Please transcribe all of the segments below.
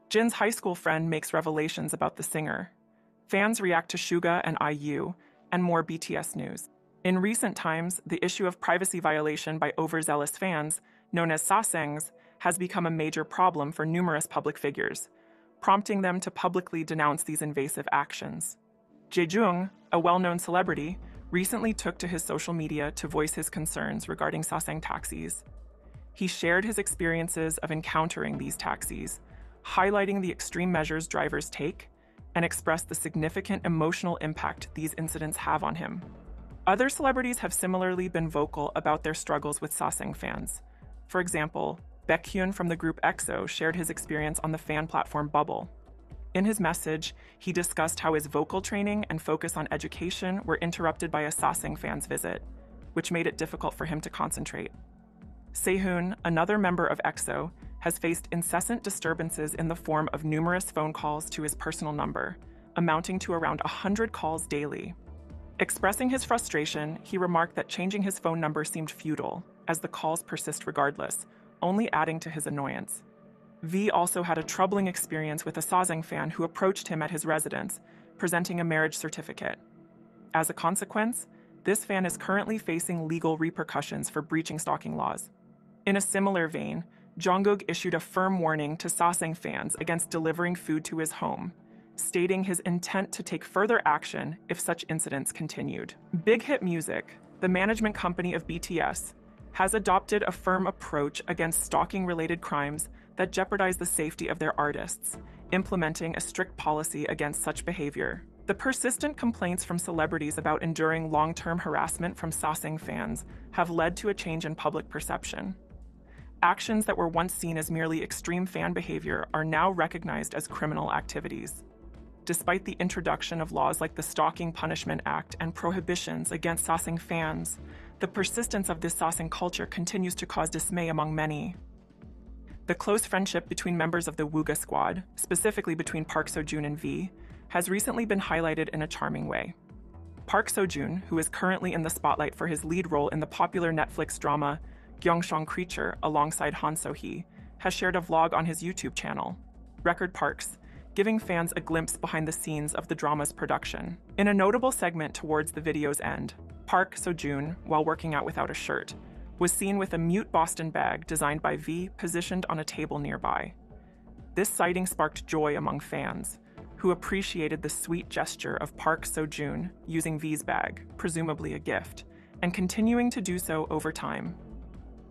Jin's high school friend makes revelations about the singer. Fans react to Suga and IU, and more BTS news. In recent times, the issue of privacy violation by overzealous fans, known as Sasaengs, has become a major problem for numerous public figures, prompting them to publicly denounce these invasive actions. Jaejung, a well-known celebrity, recently took to his social media to voice his concerns regarding Sasaeng taxis. He shared his experiences of encountering these taxis, highlighting the extreme measures drivers take, and expressed the significant emotional impact these incidents have on him. Other celebrities have similarly been vocal about their struggles with Sasaeng fans. For example, Baekhyun from the group EXO shared his experience on the fan platform Bubble. In his message, he discussed how his vocal training and focus on education were interrupted by a Sasaeng fan's visit, which made it difficult for him to concentrate. Sehun, another member of EXO, has faced incessant disturbances in the form of numerous phone calls to his personal number, amounting to around 100 calls daily. Expressing his frustration, he remarked that changing his phone number seemed futile, as the calls persist regardless, only adding to his annoyance. V also had a troubling experience with a Sasaeng fan who approached him at his residence, presenting a marriage certificate. As a consequence, this fan is currently facing legal repercussions for breaching stalking laws. In a similar vein, Jungkook issued a firm warning to Sasaeng fans against delivering food to his home, stating his intent to take further action if such incidents continued. Big Hit Music, the management company of BTS, has adopted a firm approach against stalking-related crimes that jeopardize the safety of their artists, implementing a strict policy against such behavior. The persistent complaints from celebrities about enduring long-term harassment from Sasaeng fans have led to a change in public perception. Actions that were once seen as merely extreme fan behavior are now recognized as criminal activities. Despite the introduction of laws like the Stalking Punishment Act and prohibitions against Sasaeng fans, the persistence of this Sasaeng culture continues to cause dismay among many. The close friendship between members of the Wooga squad, specifically between Park Seo-joon and V, has recently been highlighted in a charming way. Park Seo-joon, who is currently in the spotlight for his lead role in the popular Netflix drama Gyeongseong Creature alongside Han So-hee, has shared a vlog on his YouTube channel, Record Parks, giving fans a glimpse behind the scenes of the drama's production. In a notable segment towards the video's end, Park Seo-joon, while working out without a shirt, was seen with a mute Boston bag designed by V positioned on a table nearby. This sighting sparked joy among fans, who appreciated the sweet gesture of Park Seo-joon using V's bag, presumably a gift, and continuing to do so over time.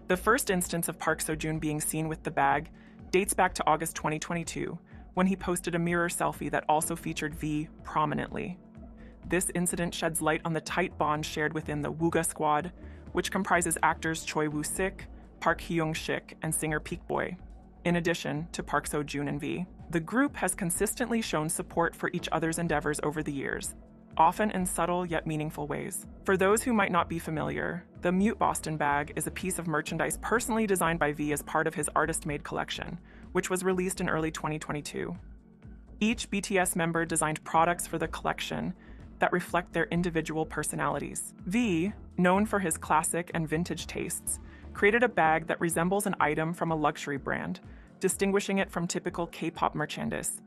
The first instance of Park Seo-joon being seen with the bag dates back to August 2022, when he posted a mirror selfie that also featured V prominently. This incident sheds light on the tight bond shared within the Wooga squad, which comprises actors Choi Woo-sik, Park Hyung-sik, and singer Peak Boy, in addition to Park Seo-joon and V. The group has consistently shown support for each other's endeavors over the years, often in subtle yet meaningful ways. For those who might not be familiar, the Mute Boston bag is a piece of merchandise personally designed by V as part of his artist-made collection, which was released in early 2022. Each BTS member designed products for the collection that reflect their individual personalities. V, known for his classic and vintage tastes, created a bag that resembles an item from a luxury brand, distinguishing it from typical K-pop merchandise.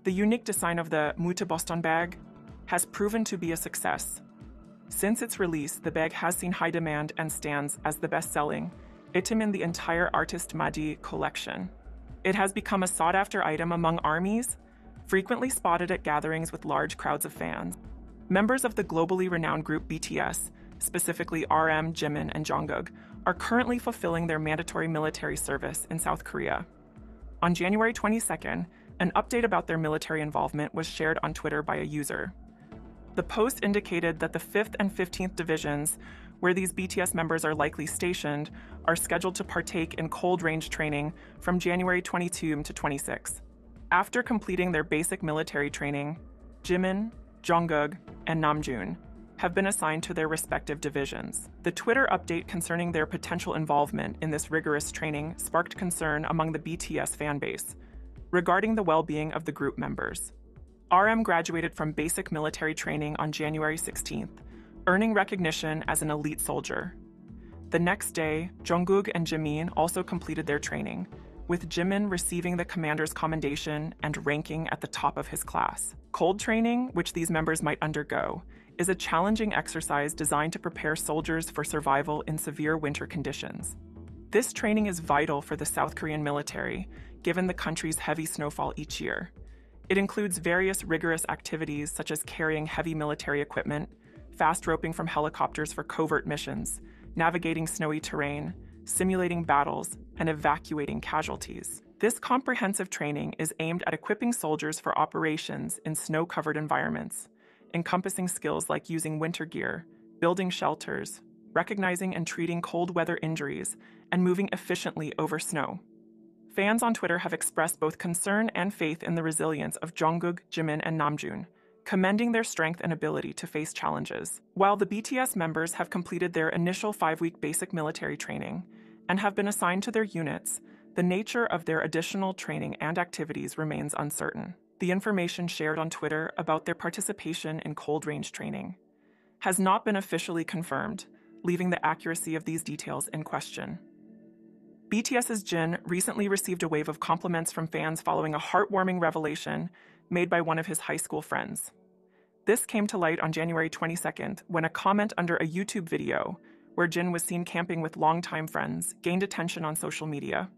The unique design of the Mute Boston bag has proven to be a success. Since its release, the bag has seen high demand and stands as the best-selling item in the entire Artist Madi collection. It has become a sought-after item among ARMYs, frequently spotted at gatherings with large crowds of fans. Members of the globally renowned group BTS, specifically RM, Jimin, and Jungkook, are currently fulfilling their mandatory military service in South Korea. On January 22nd, an update about their military involvement was shared on Twitter by a user. The post indicated that the 5th and 15th Divisions, where these BTS members are likely stationed, are scheduled to partake in cold range training from January 22 to 26. After completing their basic military training, Jimin, Jungkook, and Namjoon have been assigned to their respective divisions. The Twitter update concerning their potential involvement in this rigorous training sparked concern among the BTS fanbase regarding the well-being of the group members. RM graduated from basic military training on January 16th, earning recognition as an elite soldier. The next day, Jungkook and Jimin also completed their training, with Jimin receiving the commander's commendation and ranking at the top of his class. Cold training, which these members might undergo, is a challenging exercise designed to prepare soldiers for survival in severe winter conditions. This training is vital for the South Korean military, given the country's heavy snowfall each year. It includes various rigorous activities such as carrying heavy military equipment, fast roping from helicopters for covert missions, navigating snowy terrain, simulating battles, and evacuating casualties. This comprehensive training is aimed at equipping soldiers for operations in snow-covered environments, encompassing skills like using winter gear, building shelters, recognizing and treating cold weather injuries, and moving efficiently over snow. Fans on Twitter have expressed both concern and faith in the resilience of Jungkook, Jimin, and Namjoon, commending their strength and ability to face challenges. While the BTS members have completed their initial 5-week basic military training and have been assigned to their units, the nature of their additional training and activities remains uncertain. The information shared on Twitter about their participation in cold range training has not been officially confirmed, leaving the accuracy of these details in question. BTS's Jin recently received a wave of compliments from fans following a heartwarming revelation made by one of his high school friends. This came to light on January 22nd when a comment under a YouTube video where Jin was seen camping with longtime friends gained attention on social media.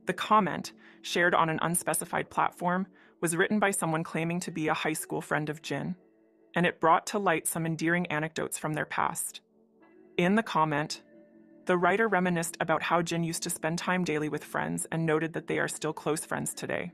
The comment, shared on an unspecified platform, was written by someone claiming to be a high school friend of Jin, and it brought to light some endearing anecdotes from their past. In the comment, the writer reminisced about how Jin used to spend time daily with friends and noted that they are still close friends today.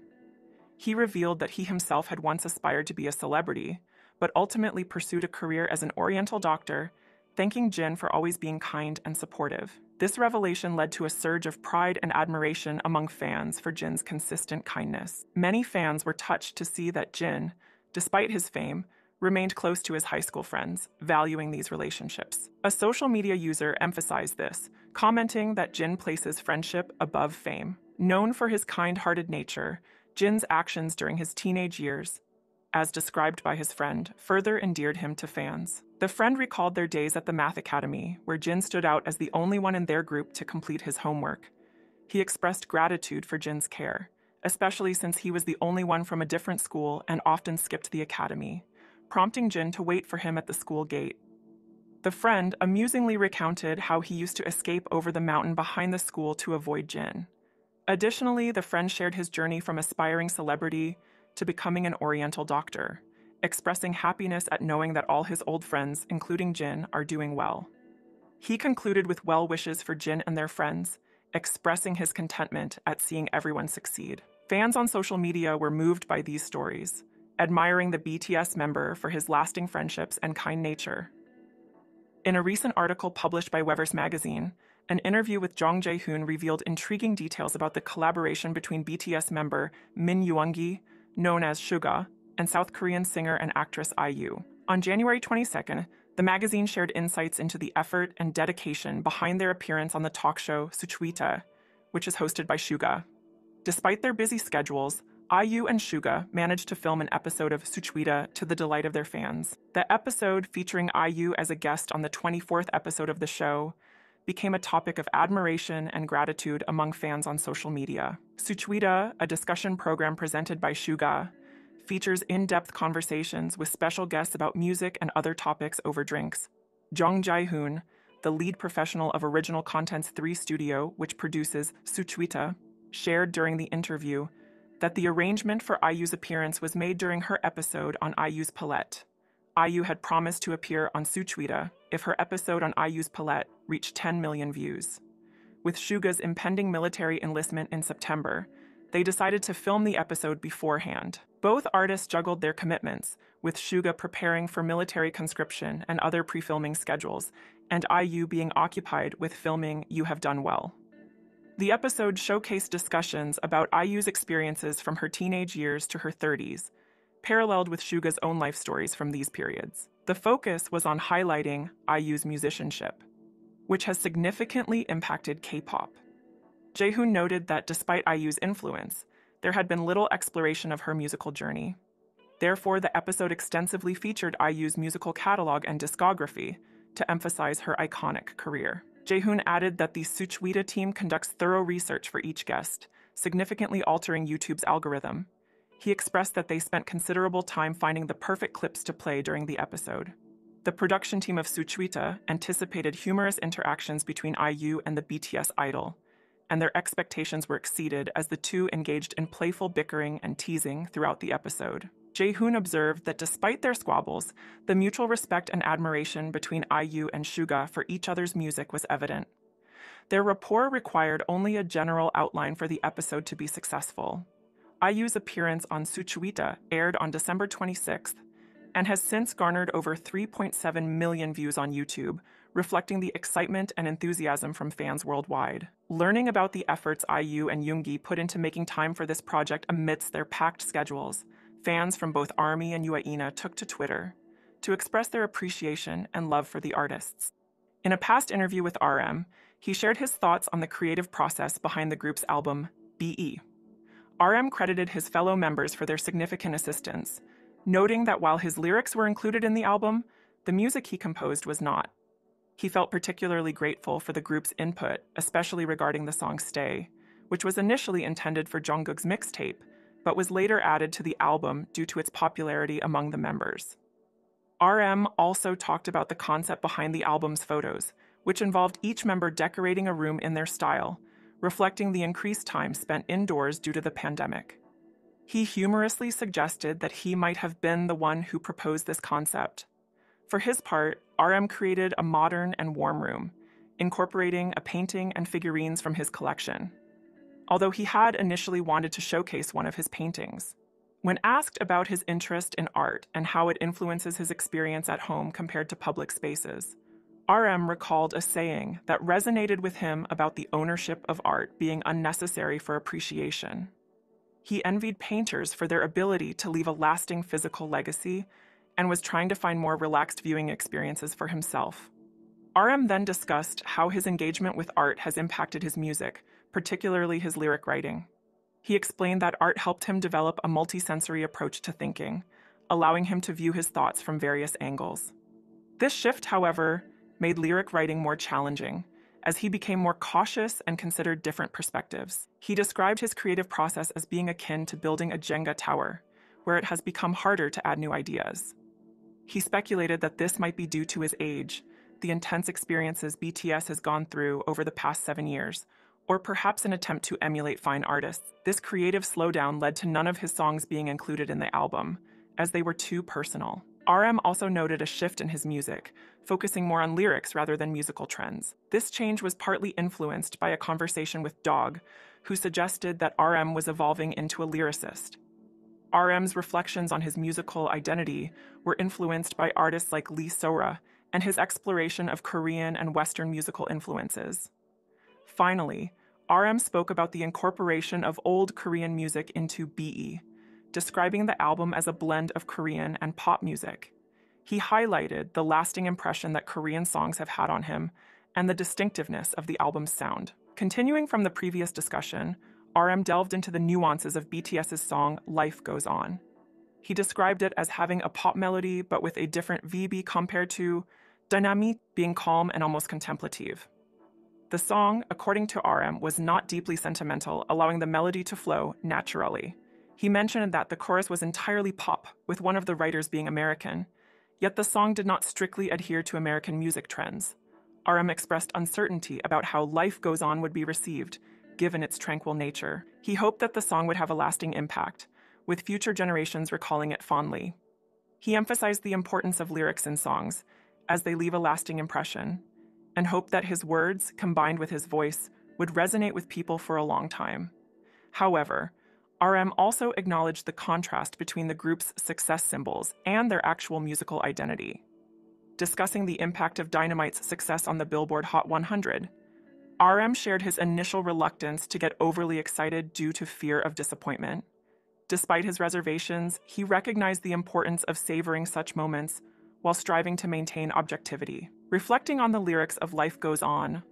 He revealed that he himself had once aspired to be a celebrity, but ultimately pursued a career as an Oriental doctor, thanking Jin for always being kind and supportive. This revelation led to a surge of pride and admiration among fans for Jin's consistent kindness. Many fans were touched to see that Jin, despite his fame, remained close to his high school friends, valuing these relationships. A social media user emphasized this, commenting that Jin places friendship above fame. Known for his kind-hearted nature, Jin's actions during his teenage years, as described by his friend, further endeared him to fans. The friend recalled their days at the math academy, where Jin stood out as the only one in their group to complete his homework. He expressed gratitude for Jin's care, especially since he was the only one from a different school and often skipped the academy, prompting Jin to wait for him at the school gate. The friend amusingly recounted how he used to escape over the mountain behind the school to avoid Jin. Additionally, the friend shared his journey from aspiring celebrity to becoming an Oriental doctor, expressing happiness at knowing that all his old friends, including Jin, are doing well. He concluded with well wishes for Jin and their friends, expressing his contentment at seeing everyone succeed. Fans on social media were moved by these stories, admiring the BTS member for his lasting friendships and kind nature. In a recent article published by Weverse magazine, an interview with Jung Jae-hoon revealed intriguing details about the collaboration between BTS member Min Yoongi, known as Suga, and South Korean singer and actress IU. On January 22nd, the magazine shared insights into the effort and dedication behind their appearance on the talk show Suchwita, which is hosted by Suga. Despite their busy schedules, IU and Suga managed to film an episode of Suchwita to the delight of their fans. The episode, featuring IU as a guest on the 24th episode of the show, became a topic of admiration and gratitude among fans on social media. Suchwita, a discussion program presented by Suga, features in-depth conversations with special guests about music and other topics over drinks. Jung Jae-hoon, the lead professional of Original Content's 3 studio, which produces Suchwita, shared during the interview that the arrangement for IU's appearance was made during her episode on IU's Palette. IU had promised to appear on Suchwita if her episode on IU's Palette reached 10 million views. With Suga's impending military enlistment in September, they decided to film the episode beforehand. Both artists juggled their commitments, with Suga preparing for military conscription and other pre-filming schedules, and IU being occupied with filming You Have Done Well. The episode showcased discussions about IU's experiences from her teenage years to her 30s, paralleled with Suga's own life stories from these periods. The focus was on highlighting IU's musicianship, which has significantly impacted K-pop. Jae-hoon noted that despite IU's influence, there had been little exploration of her musical journey. Therefore, the episode extensively featured IU's musical catalog and discography to emphasize her iconic career. Jae-hoon added that the Suchwita team conducts thorough research for each guest, significantly altering YouTube's algorithm. He expressed that they spent considerable time finding the perfect clips to play during the episode. The production team of Suchwita anticipated humorous interactions between IU and the BTS idol, and their expectations were exceeded as the two engaged in playful bickering and teasing throughout the episode. Jaehoon observed that despite their squabbles, the mutual respect and admiration between IU and Suga for each other's music was evident. Their rapport required only a general outline for the episode to be successful. IU's appearance on Suchwita aired on December 26th and has since garnered over 3.7 million views on YouTube, reflecting the excitement and enthusiasm from fans worldwide. Learning about the efforts IU and Yoongi put into making time for this project amidst their packed schedules, fans from both ARMY and UAENA took to Twitter to express their appreciation and love for the artists. In a past interview with RM, he shared his thoughts on the creative process behind the group's album, BE. RM credited his fellow members for their significant assistance, noting that while his lyrics were included in the album, the music he composed was not. He felt particularly grateful for the group's input, especially regarding the song Stay, which was initially intended for Jungkook's mixtape, but was later added to the album due to its popularity among the members. RM also talked about the concept behind the album's photos, which involved each member decorating a room in their style, reflecting the increased time spent indoors due to the pandemic. He humorously suggested that he might have been the one who proposed this concept. For his part, RM created a modern and warm room, incorporating a painting and figurines from his collection, although he had initially wanted to showcase one of his paintings. When asked about his interest in art and how it influences his experience at home compared to public spaces, RM recalled a saying that resonated with him about the ownership of art being unnecessary for appreciation. He envied painters for their ability to leave a lasting physical legacy and was trying to find more relaxed viewing experiences for himself. RM then discussed how his engagement with art has impacted his music, particularly his lyric writing. He explained that art helped him develop a multisensory approach to thinking, allowing him to view his thoughts from various angles. This shift, however, made lyric writing more challenging, as he became more cautious and considered different perspectives. He described his creative process as being akin to building a Jenga tower, where it has become harder to add new ideas. He speculated that this might be due to his age, the intense experiences BTS has gone through over the past 7 years, or perhaps an attempt to emulate fine artists. This creative slowdown led to none of his songs being included in the album, as they were too personal. RM also noted a shift in his music, focusing more on lyrics rather than musical trends. This change was partly influenced by a conversation with Dog, who suggested that RM was evolving into a lyricist. RM's reflections on his musical identity were influenced by artists like Lee Sora and his exploration of Korean and Western musical influences. Finally, RM spoke about the incorporation of old Korean music into BE, describing the album as a blend of Korean and pop music. He highlighted the lasting impression that Korean songs have had on him and the distinctiveness of the album's sound. Continuing from the previous discussion, RM delved into the nuances of BTS's song Life Goes On. He described it as having a pop melody but with a different VB compared to Dynamite being calm and almost contemplative. The song, according to RM, was not deeply sentimental, allowing the melody to flow naturally. He mentioned that the chorus was entirely pop, with one of the writers being American, yet the song did not strictly adhere to American music trends. RM expressed uncertainty about how Life Goes On would be received, given its tranquil nature. He hoped that the song would have a lasting impact, with future generations recalling it fondly. He emphasized the importance of lyrics in songs, as they leave a lasting impression, and hoped that his words, combined with his voice, would resonate with people for a long time. However, RM also acknowledged the contrast between the group's success symbols and their actual musical identity. Discussing the impact of Dynamite's success on the Billboard Hot 100, RM shared his initial reluctance to get overly excited due to fear of disappointment. Despite his reservations, he recognized the importance of savoring such moments while striving to maintain objectivity. Reflecting on the lyrics of Life Goes On,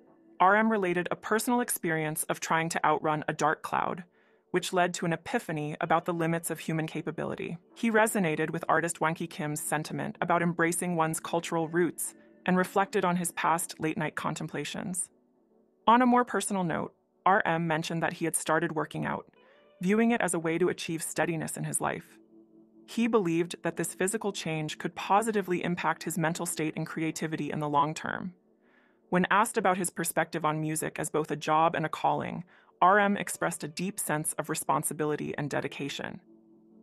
RM related a personal experience of trying to outrun a dark cloud, which led to an epiphany about the limits of human capability. He resonated with artist Wanki Kim's sentiment about embracing one's cultural roots and reflected on his past late-night contemplations. On a more personal note, RM mentioned that he had started working out, viewing it as a way to achieve steadiness in his life. He believed that this physical change could positively impact his mental state and creativity in the long term. When asked about his perspective on music as both a job and a calling, RM expressed a deep sense of responsibility and dedication.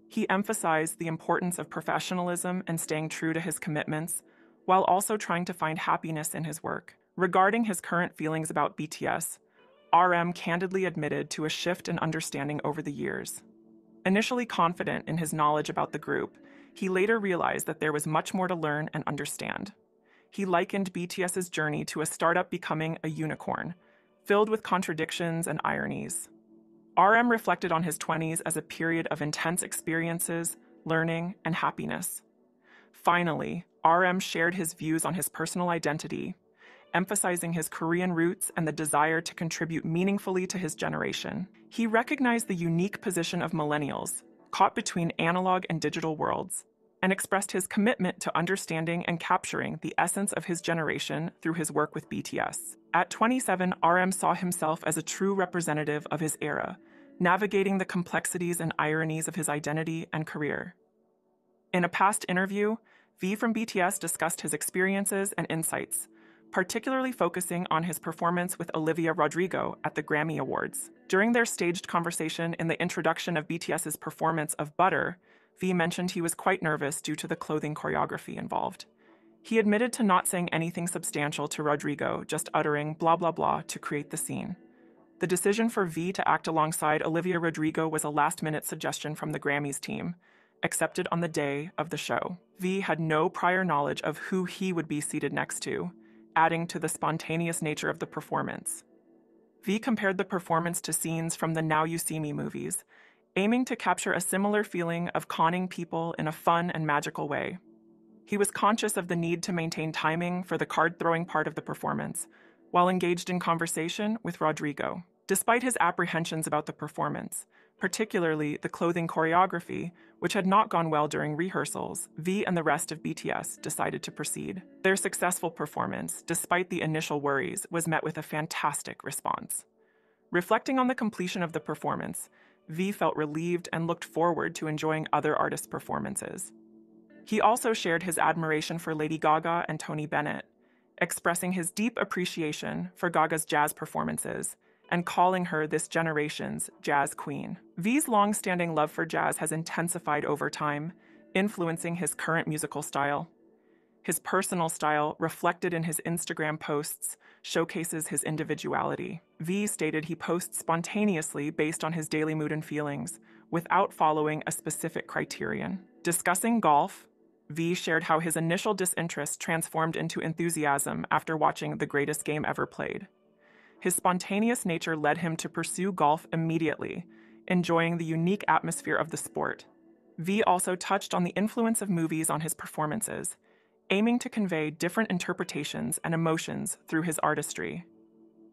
He emphasized the importance of professionalism and staying true to his commitments, while also trying to find happiness in his work. Regarding his current feelings about BTS, RM candidly admitted to a shift in understanding over the years. Initially confident in his knowledge about the group, he later realized that there was much more to learn and understand. He likened BTS's journey to a startup becoming a unicorn, filled with contradictions and ironies. RM reflected on his 20s as a period of intense experiences, learning, and happiness. Finally, RM shared his views on his personal identity, emphasizing his Korean roots and the desire to contribute meaningfully to his generation. He recognized the unique position of millennials, caught between analog and digital worlds, and expressed his commitment to understanding and capturing the essence of his generation through his work with BTS. At 27, RM saw himself as a true representative of his era, navigating the complexities and ironies of his identity and career. In a past interview, V from BTS discussed his experiences and insights, particularly focusing on his performance with Olivia Rodrigo at the Grammy Awards. During their staged conversation in the introduction of BTS's performance of Butter, V mentioned he was quite nervous due to the clothing choreography involved. He admitted to not saying anything substantial to Rodrigo, just uttering blah blah blah to create the scene. The decision for V to act alongside Olivia Rodrigo was a last-minute suggestion from the Grammys team, accepted on the day of the show. V had no prior knowledge of who he would be seated next to, adding to the spontaneous nature of the performance. V compared the performance to scenes from the Now You See Me movies, aiming to capture a similar feeling of conning people in a fun and magical way. He was conscious of the need to maintain timing for the card-throwing part of the performance, while engaged in conversation with Rodrigo. Despite his apprehensions about the performance, particularly the clothing choreography, which had not gone well during rehearsals, V and the rest of BTS decided to proceed. Their successful performance, despite the initial worries, was met with a fantastic response. Reflecting on the completion of the performance, V felt relieved and looked forward to enjoying other artists' performances. He also shared his admiration for Lady Gaga and Tony Bennett, expressing his deep appreciation for Gaga's jazz performances and calling her this generation's jazz queen. V's long-standing love for jazz has intensified over time, influencing his current musical style. His personal style, reflected in his Instagram posts, showcases his individuality. V stated he posts spontaneously based on his daily mood and feelings, without following a specific criterion. Discussing golf, V shared how his initial disinterest transformed into enthusiasm after watching The Greatest Game Ever Played. His spontaneous nature led him to pursue golf immediately, enjoying the unique atmosphere of the sport. V also touched on the influence of movies on his performances, aiming to convey different interpretations and emotions through his artistry.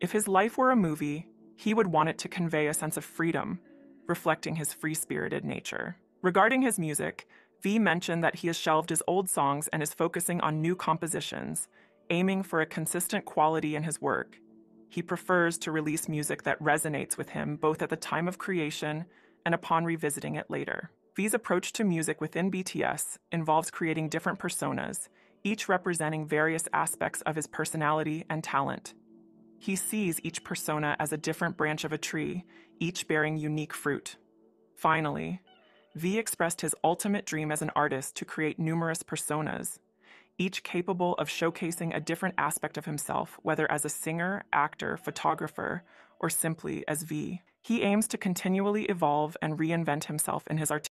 If his life were a movie, he would want it to convey a sense of freedom, reflecting his free-spirited nature. Regarding his music, V mentioned that he has shelved his old songs and is focusing on new compositions, aiming for a consistent quality in his work. He prefers to release music that resonates with him both at the time of creation and upon revisiting it later. V's approach to music within BTS involves creating different personas, each representing various aspects of his personality and talent. He sees each persona as a different branch of a tree, each bearing unique fruit. Finally, V expressed his ultimate dream as an artist to create numerous personas, each capable of showcasing a different aspect of himself, whether as a singer, actor, photographer, or simply as V. He aims to continually evolve and reinvent himself in his artistic